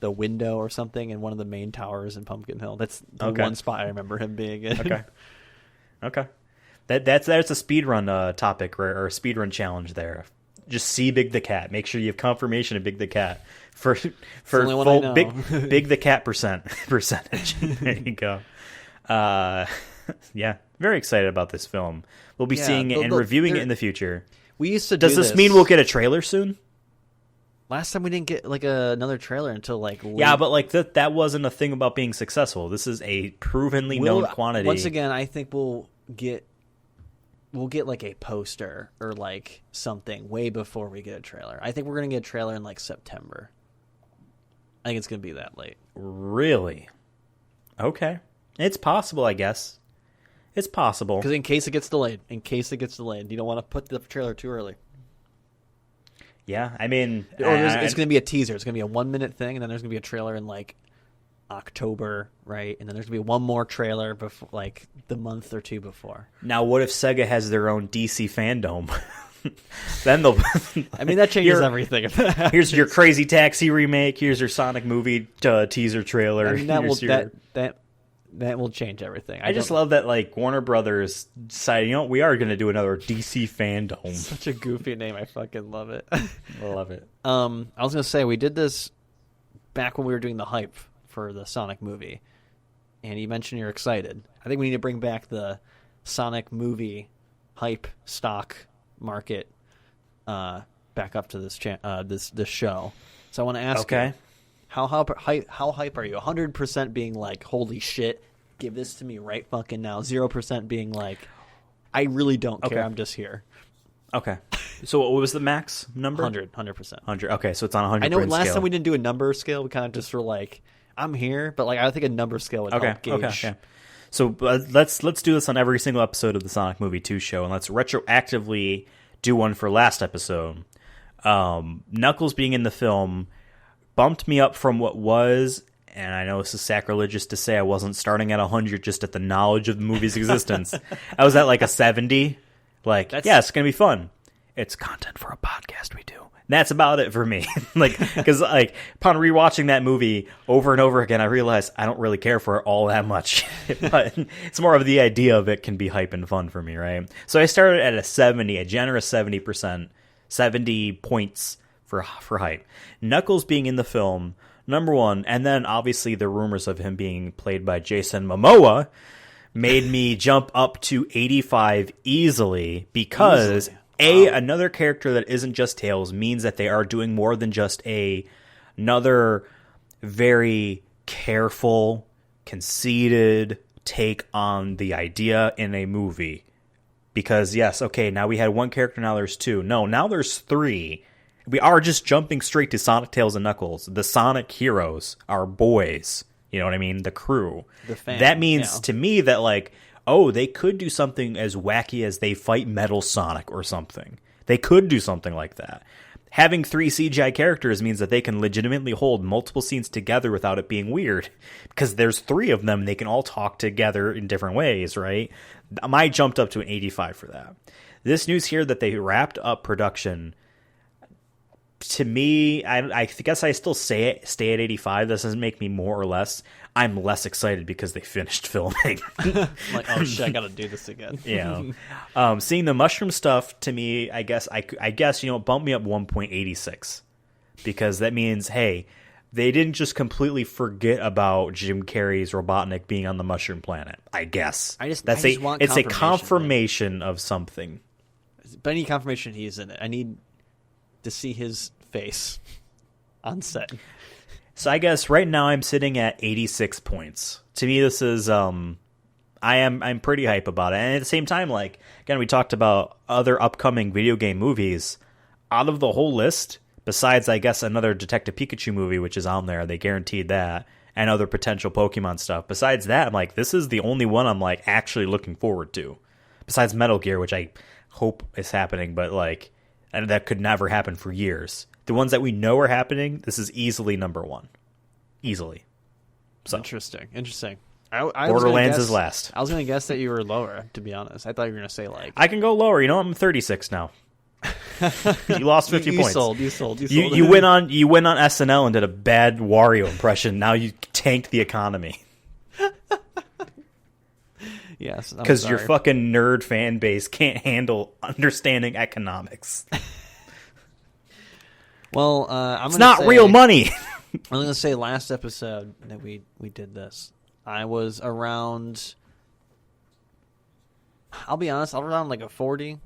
the window or something in one of the main towers in Pumpkin Hill. That's the one spot I remember him being in. Okay. That's a speedrun topic or a speedrun challenge there. Just see Big the Cat. Make sure you have confirmation of Big the Cat for full Big the Cat percentage. There you go. Yeah, very excited about this film. We'll be seeing it and reviewing it in the future. We used to. Does this mean we'll get a trailer soon? Last time we didn't get another trailer until late. Yeah, but that wasn't a thing about being successful. This is a provenly known quantity. Once again, I think we'll get like a poster or like something way before we get a trailer. I think we're going to get a trailer in like September. I think it's going to be that late. Really? Okay. It's possible, I guess. It's possible. Because in case it gets delayed. You don't want to put the trailer too early. Yeah, I mean... it's going to be a teaser. It's going to be a 1-minute thing, and then there's going to be a trailer in like October, right? And then there's going to be one more trailer before, like the month or two before. Now, what if Sega has their own DC fandom? Then they'll... I mean, that changes everything. Here's your Crazy Taxi remake. Here's your Sonic movie teaser trailer. I mean, that will change everything. I just love that like Warner Brothers decided, we are going to do another DC fandom. Such a goofy name. I fucking love it. I love it. I was going to say, we did this back when we were doing the hype for the Sonic movie, and you mentioned you're excited. I think we need to bring back the Sonic movie hype stock market back up to this this show. So I want to ask you, how hype are you? 100% being like, holy shit, give this to me right fucking now. 0% being like, I really don't care. I'm just here. Okay. So what was the max number? 100%. 100. Okay, so it's on 100. I know last time we didn't do a number scale. We kind of just were like, I'm here, but like I think a number scale would help gauge. Okay. So let's do this on every single episode of the Sonic Movie 2 show, and let's retroactively do one for last episode. Knuckles being in the film bumped me up from what was, and I know this is sacrilegious to say I wasn't starting at 100 just at the knowledge of the movie's existence. I was at like a 70. Like, yeah, it's going to be fun. It's content for a podcast we do. That's about it for me. Because upon rewatching that movie over and over again, I realized I don't really care for it all that much. But it's more of the idea of it can be hype and fun for me, right? So I started at a generous 70%, 70 points for hype. Knuckles being in the film, number one, and then obviously the rumors of him being played by Jason Momoa made me jump up to 85 easily because another character that isn't just Tails means that they are doing more than just another very careful, conceited take on the idea in a movie. Because, yes, okay, now we had one character, now there's two. No, now there's three. We are just jumping straight to Sonic, Tails, and Knuckles. The Sonic heroes, our boys, you know what I mean? The crew. The fans, that means to me that, like, oh, they could do something as wacky as they fight Metal Sonic or something. They could do something like that. Having 3 CGI characters means that they can legitimately hold multiple scenes together without it being weird. Because there's 3 of them, and they can all talk together in different ways, right? I jumped up to an 85 for that. This news here that they wrapped up production, to me, I guess I still stay at 85. This doesn't make me more or less. I'm less excited because they finished filming. Like, oh shit, I gotta do this again. Yeah. Seeing the mushroom stuff, to me, I guess, bump me up 1.86. Because that means, hey, they didn't just completely forget about Jim Carrey's Robotnik being on the mushroom planet, I guess. It's a confirmation of something. But I need confirmation he's in it. I need to see his face on set. So I guess right now I'm sitting at 86 points. To me, this is I'm pretty hype about it. And at the same time, like, again, we talked about other upcoming video game movies. Out of the whole list, besides I guess another Detective Pikachu movie, which is on there, they guaranteed that, and other potential Pokemon stuff. Besides that, I'm like, this is the only one I'm like actually looking forward to. Besides Metal Gear, which I hope is happening, but like, and that could never happen for years. The ones that we know are happening, this is easily number 1. Easily. So. Interesting. Borderlands is last. I was going to guess that you were lower, to be honest. I thought you were going to say, like... I can go lower. You know, I'm 36 now. You lost 50 points. You sold. You went on SNL and did a bad Wario impression. Now you tanked the economy. Yes. Because your fucking nerd fan base can't handle understanding economics. Well, it's not real money. I'm going to say last episode that we did this, I was around, I'll be honest, I'm around like a 40,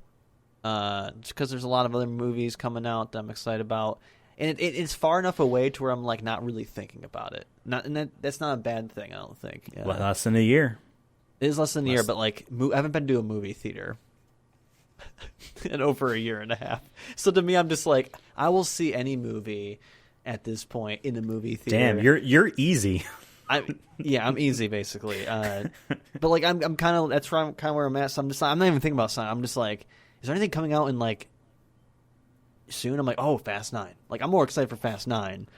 just because there's a lot of other movies coming out that I'm excited about. And it's far enough away to where I'm like not really thinking about it. That's not a bad thing, I don't think. Yeah. Less than a year. It is less than a year, but like I haven't been to a movie theater in over a year and a half. So to me, I'm just like, I will see any movie at this point in a movie theater. Damn, you're easy. I'm easy basically. But like I'm kind of, that's where I'm at. So I'm not even thinking about something. I'm just like, is there anything coming out in like soon? I'm like, oh, Fast 9. Like I'm more excited for Fast 9.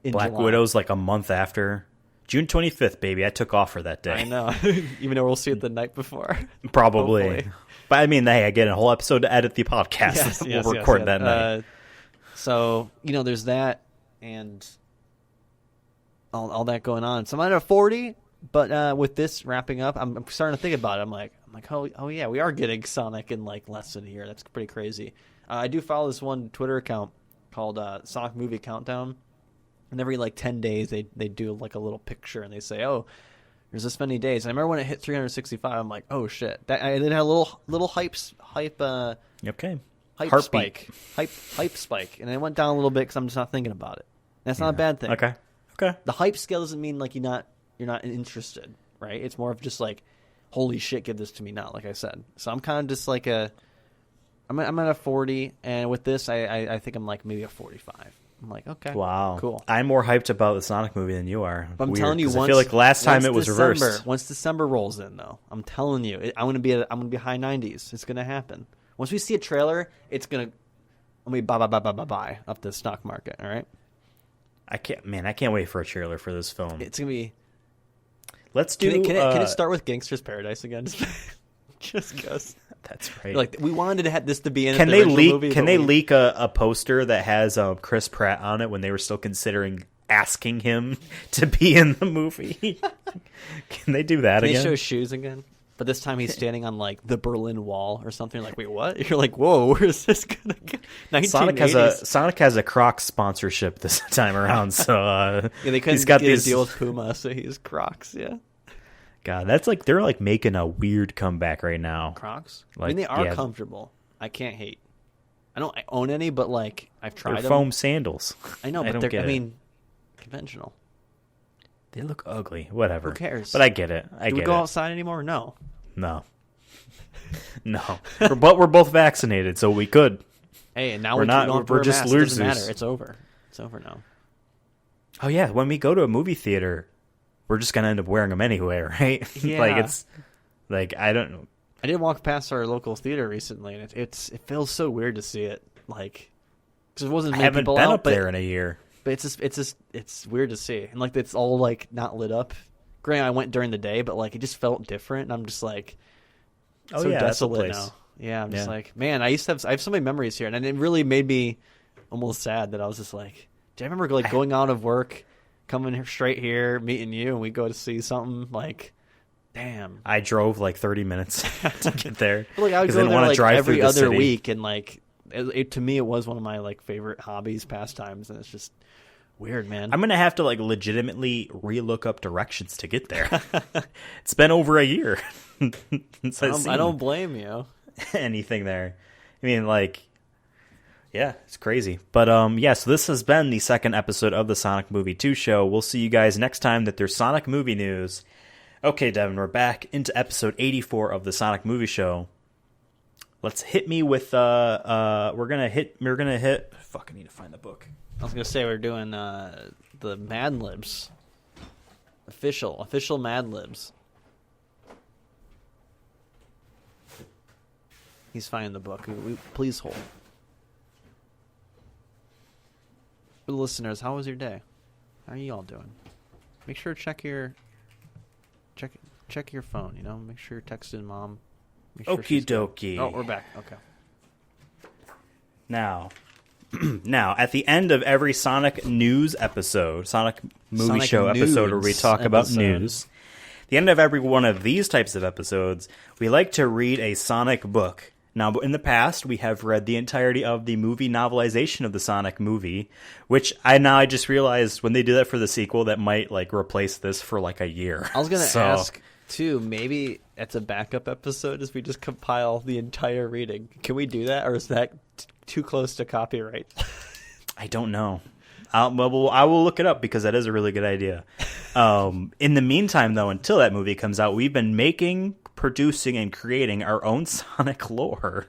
Black July. Widow's like a month after. June 25th, baby. I took off for that day. I know. Even though we'll see it the night before. Probably. Hopefully. But I mean, hey, I get a whole episode to edit the podcast. Yes, we'll record that night. So, there's that and all that going on. So I'm at a 40, but with this wrapping up, I'm starting to think about it. I'm like, oh yeah, we are getting Sonic in like less than a year. That's pretty crazy. I do follow this one Twitter account called Sonic Movie Countdown. And every like 10 days, they do like a little picture and they say, oh, there's this many days. And I remember when it hit 365, I'm like, oh shit! I did have a little hype spike, hype spike, and it went down a little bit because I'm just not thinking about it. And that's not a bad thing. Okay. The hype scale doesn't mean like you're not interested, right? It's more of just like, holy shit, give this to me now. Like I said, so I'm kind of just like I'm at a 40, and with this, I think I'm like maybe a 45. I'm like, okay, wow, cool. I'm more hyped about the Sonic movie than you are. But I'm telling you, I feel like last time it was reversed. Once December rolls in, though, I'm telling you, I'm gonna be high 90s. It's gonna happen. Once we see a trailer, it's gonna be buy up the stock market. All right. I can't wait for a trailer for this film. It's gonna be. Let's do. Can it start with Gangster's Paradise again? Just because. That's right. Like we wanted to have this to be in. Can they leak a poster that has Chris Pratt on it when they were still considering asking him to be in the movie? Can they do that again? They show shoes again, but this time he's standing on like the Berlin Wall or something. Like, wait, what? You're like, whoa, where's this gonna go? Sonic has a Crocs sponsorship this time around, so they couldn't get a deal with Puma, so he's Crocs. Yeah. God, that's like they're like making a weird comeback right now. Crocs? Like, I mean, they are comfortable. I can't hate. I don't own any, but like I've tried them. Foam sandals. I know, but they're, I mean, conventional. They look ugly. Whatever. Who cares? But I get it. Do we go outside anymore? No. No. No. But we're both vaccinated, so we could. Hey, and now we're not. We're just losers. It doesn't matter. It's over. It's over now. Oh yeah, when we go to a movie theater, we're just gonna end up wearing them anyway, right? Yeah. Like it's like I don't know. I did walk past our local theater recently, and it feels so weird to see it, like, because it wasn't many people out. I haven't been up there in a year. But it's weird to see, and like it's all like not lit up. Granted, I went during the day, but like it just felt different. And I'm just like, so desolate now. Yeah, I'm just like, man, I have so many memories here, and it really made me almost sad that I was just like, do I remember like going out of work, coming straight here, meeting you, and we go to see something like. Damn! I drove like 30 minutes to get there. Like I would go there like every other week, and like to me, it was one of my like favorite hobbies, pastimes, and it's just weird, man. I'm gonna have to like legitimately relook up directions to get there. It's been over a year. I don't blame you. Anything there? I mean, like, yeah, it's crazy. But yeah. So this has been the second episode of the Sonic Movie 2 show. We'll see you guys next time that there's Sonic movie news. Okay, Devin, we're back into episode 84 of the Sonic Movie Show. Let's hit me with we're gonna hit fuck, I need to find the book. I was gonna say we're doing the Mad Libs. Official Mad Libs. He's finding the book. Please hold. For the listeners, how was your day? How are you all doing? Make sure to check your phone, you know? Make sure you're texting mom. Okie dokie. Oh, we're back. Okay. Now, at the end of every Sonic news episode, Sonic Movie Show episode where we talk about news, the end of every one of these types of episodes, we like to read a Sonic book. Now, in the past, we have read the entirety of the movie novelization of the Sonic movie, which I just realized when they do that for the sequel, that might like replace this for like a year. I was going to ask, too, maybe it's a backup episode as we just compile the entire reading. Can we do that, or is that too close to copyright? I don't know. I will look it up because that is a really good idea. In the meantime, though, until that movie comes out, we've been producing and creating our own Sonic lore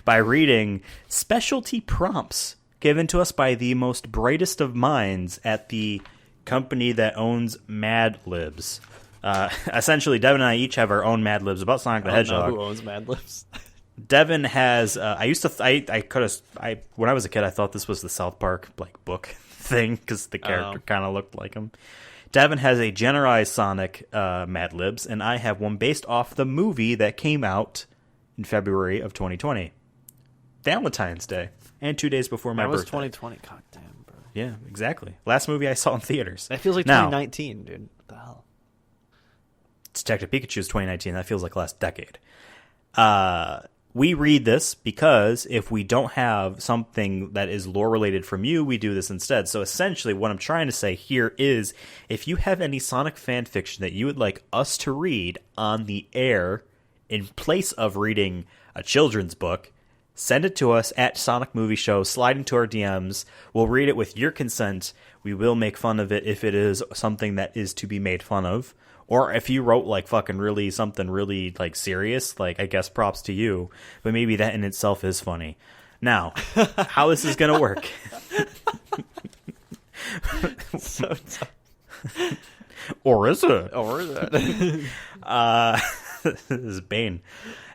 by reading specialty prompts given to us by the most brightest of minds at the company that owns Mad Libs. Essentially, Devin and I each have our own Mad Libs about Sonic the Hedgehog. I don't know who owns Mad Libs. Devin has. When I was a kid, I thought this was the South Park like book thing because the character kind of looked like him. Devin has a generalized Sonic Mad Libs, and I have one based off the movie that came out in February of 2020, Valentine's Day, and 2 days before my birthday. That was 2020. God damn, bro. Yeah, exactly. Last movie I saw in theaters. That feels like 2019, dude. What the hell? Detective Pikachu's 2019. That feels like last decade. We read this because if we don't have something that is lore related from you, we do this instead. So essentially what I'm trying to say here is if you have any Sonic fan fiction that you would like us to read on the air in place of reading a children's book, send it to us at Sonic Movie Show, slide into our DMs. We'll read it with your consent. We will make fun of it if it is something that is to be made fun of. Or if you wrote like fucking really something really like serious, like I guess props to you, but maybe that in itself is funny. Now, how this is going to work? Or is it? This is Bane.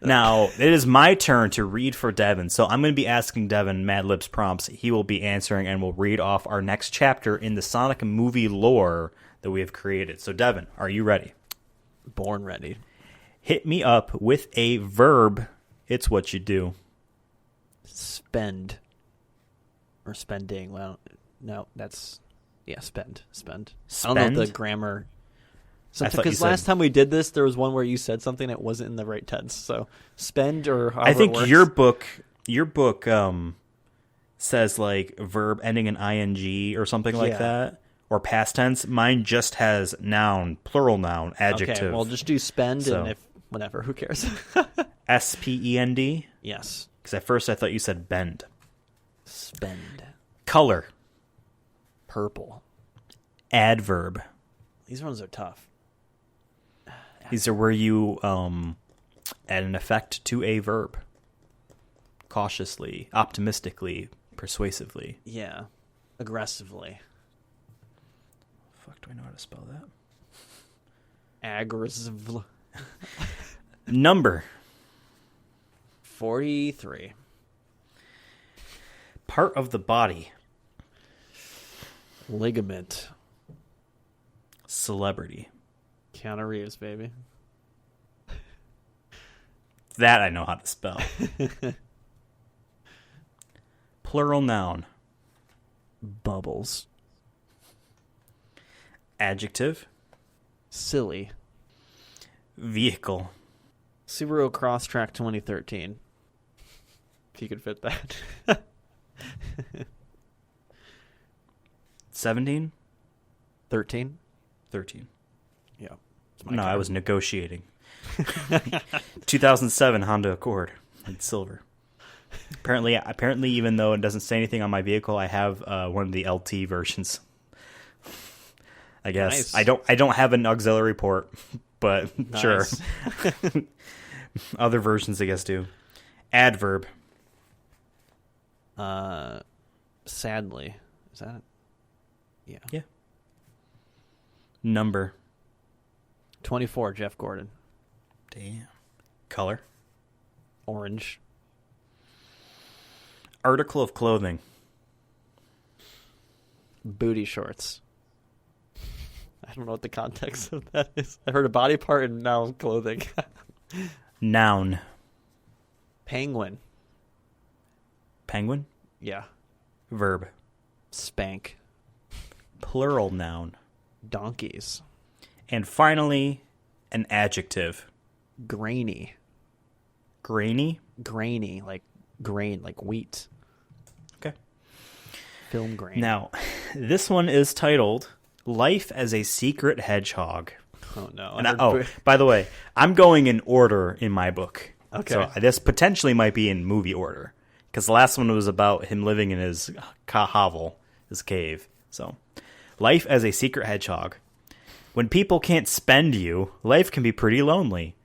Now, it is my turn to read for Devin, so I'm going to be asking Devin Mad Libs prompts. He will be answering, and we'll read off our next chapter in the Sonic movie lore that we have created. So, Devin, are you ready? Born ready. Hit me up with a verb. It's what you do. Spend. Or spending. Well, no, that's... Yeah, spend. Spend? I don't know the grammar... Because last time we did this, there was one where you said something that wasn't in the right tense. So, spend or however I think it works. your book says like verb ending in ing or something like that. or past tense. Mine just has noun, plural noun, adjective. Okay, well, just do spend and if whatever. Who cares? S-P-E-N-D? Yes. Because at first I thought you said bend. Spend. Color. Purple. Adverb. These ones are tough. These are where you add an effect to a verb. Cautiously, optimistically, persuasively. Yeah. Aggressively. Fuck, do I know how to spell that? Aggressive. Number. 43. Part of the body. Ligament. Celebrity. Keanu Reeves, baby. That I know how to spell. Plural noun. Bubbles. Adjective. Silly. Vehicle. Subaru Crosstrek 2013. If you could fit that. 17? 13? 13. Yeah. No, I was negotiating. 2007 Honda Accord in silver. Apparently, even though it doesn't say anything on my vehicle, I have one of the LT versions. I guess Nice. I don't have an auxiliary port, but Nice. sure. Other versions, I guess, do. Adverb. Sadly. Is that it? Yeah. Yeah. Number. 24, Jeff Gordon. Damn. Color. Orange. Article of clothing. Booty shorts. I don't know what the context of that is. I heard a body part and now clothing. Noun. Penguin. Penguin. Yeah. Verb. Spank. Plural noun. Donkeys. And finally, an adjective. Grainy. Grainy. Grainy, like grain, like wheat. Okay. Film grain. Now, this one is titled Life as a Secret Hedgehog. Oh, no. And by the way, I'm going in order in my book. Okay. So this potentially might be in movie order. Because the last one was about him living in his hovel, his cave. So, Life as a Secret Hedgehog. When people can't spend you, life can be pretty lonely.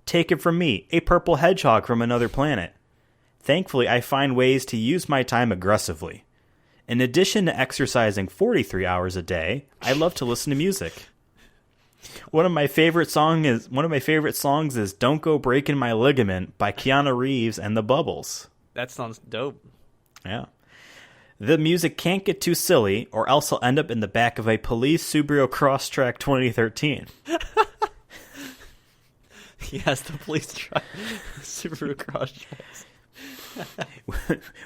Take it from me, a purple hedgehog from another planet. Thankfully, I find ways to use my time aggressively. In addition to exercising 43 hours a day, I love to listen to music. One of my favorite songs is "Don't Go Breaking My Ligament" by Keanu Reeves and the Bubbles. That sounds dope. Yeah. The music can't get too silly, or else I'll end up in the back of a police Subaru Crosstrek 2013. Yes, the police truck. Subaru Crosstreks.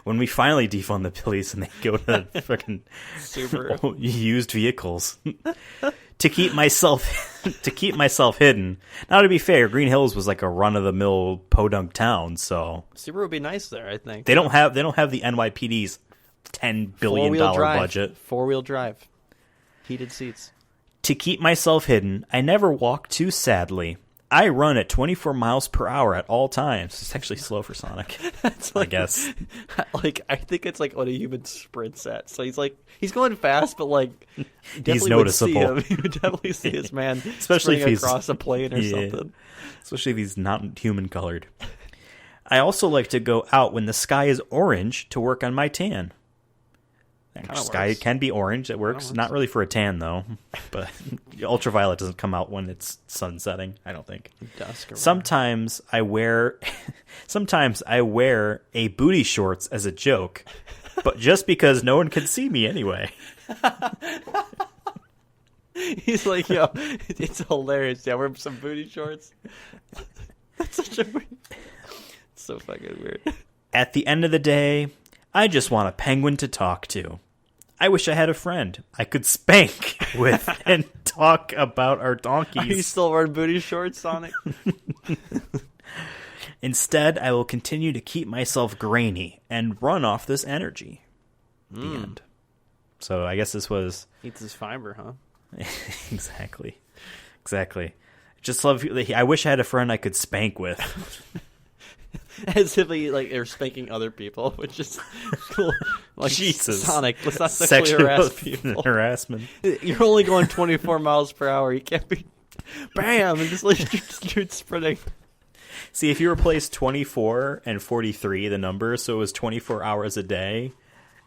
When we finally defund the police and they go to fucking Subaru. used vehicles. to keep myself hidden. Now, to be fair, Green Hills was like a run-of-the-mill podunk town, so Subaru would be nice there, I think. they don't have the NYPD's $10 billion budget. 4-wheel drive. Heated seats. To keep myself hidden, I never walk too sadly. I run at 24 miles per hour at all times. It's actually slow for Sonic, I guess. Like, I think it's like what a human sprints at. So he's going fast, but like he's noticeable. You would definitely see this man, especially if he's across a plane or something. Especially if he's not human colored. I also like to go out when the sky is orange to work on my tan. Sky can be orange. It works. Not really for a tan, though. But ultraviolet doesn't come out when it's sun setting, I don't think. Dusk. Sometimes I wear a booty shorts as a joke, but just because no one can see me anyway. He's like, yo, it's hilarious. Yeah, wear some booty shorts. That's such a weird... It's so fucking weird. At the end of the day, I just want a penguin to talk to. I wish I had a friend I could spank with and talk about our donkeys. Are you still wearing booty shorts, Sonic? Instead, I will continue to keep myself grainy and run off this energy. The end. So I guess this was... Eats his fiber, huh? Exactly. Just love... I wish I had a friend I could spank with. As if they're spanking other people, which is cool. Like, Jesus. Sonic, let's not sexually harass people. Harassment. You're only going 24 miles per hour. You can't be... Bam! And just shoot sprinting. See, if you replace 24 and 43, the numbers, so it was 24 hours a day,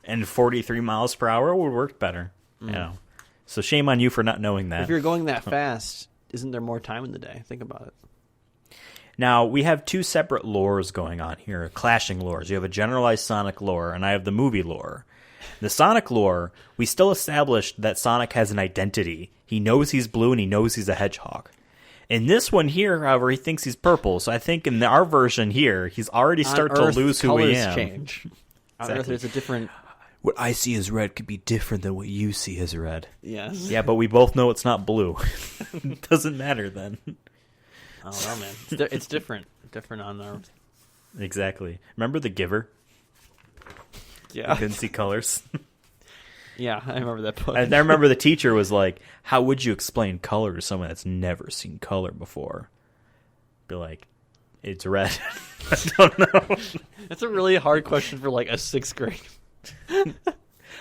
and 43 miles per hour, it would work better. You know. So shame on you for not knowing that. If you're going that fast, isn't there more time in the day? Think about it. Now, we have two separate lores going on here, clashing lores. You have a generalized Sonic lore, and I have the movie lore. The Sonic lore, we still established that Sonic has an identity. He knows he's blue, and he knows he's a hedgehog. In this one here, however, he thinks he's purple. So I think in our version here, he's already starting to lose who he is. Change. On Earth, there's a different... What I see as red could be different than what you see as red. Yes. Yeah, but we both know it's not blue. It doesn't matter then. Oh, well, man. It's different. Different on Earth. Exactly. Remember The Giver? Yeah. You couldn't see colors. Yeah, I remember that book. I remember the teacher was like, how would you explain color to someone that's never seen color before? Be like, it's red. I don't know. That's a really hard question for like a 6th grade.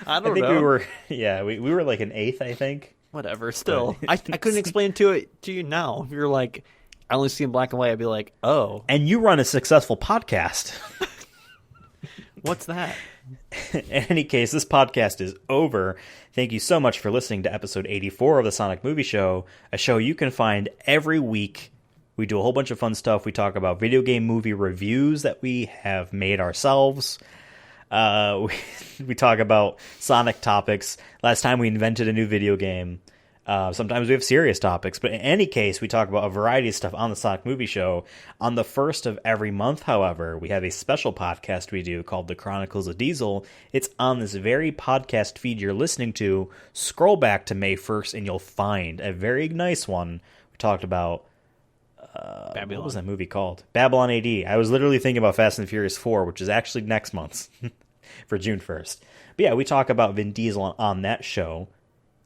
I think we were like an 8th, I think. Whatever, still. I couldn't explain to you now. If you're like, I only see in black and white, I'd be like, oh. And you run a successful podcast. What's that? In any case, this podcast is over. Thank you so much for listening to episode 84 of the Sonic Movie Show, a show you can find every week. We do a whole bunch of fun stuff. We talk about video game movie reviews that we have made ourselves. We talk about Sonic topics. Last time we invented a new video game. Sometimes we have serious topics, but in any case, we talk about a variety of stuff on the Sonic Movie Show. On the first of every month, however, we have a special podcast we do called The Chronicles of Diesel. It's on this very podcast feed you're listening to. Scroll back to May 1st, and you'll find a very nice one. We talked about... Babylon. What was that movie called? Babylon AD. I was literally thinking about Fast and Furious 4, which is actually next month for June 1st. But yeah, we talk about Vin Diesel on that show.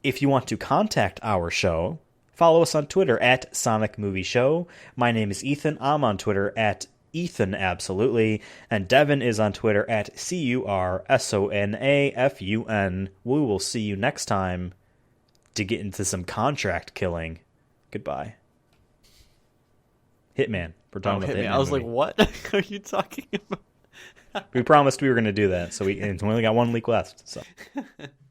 If you want to contact our show, follow us on Twitter at Sonic Movie Show. My name is Ethan. I'm on Twitter at Ethan Absolutely. And Devin is on Twitter at CURSONAFUN. We will see you next time to get into some contract killing. Goodbye. Hitman. We're talking about the Hitman. I was movie. like, what are you talking about? We promised we were going to do that, so we only got one week left. So.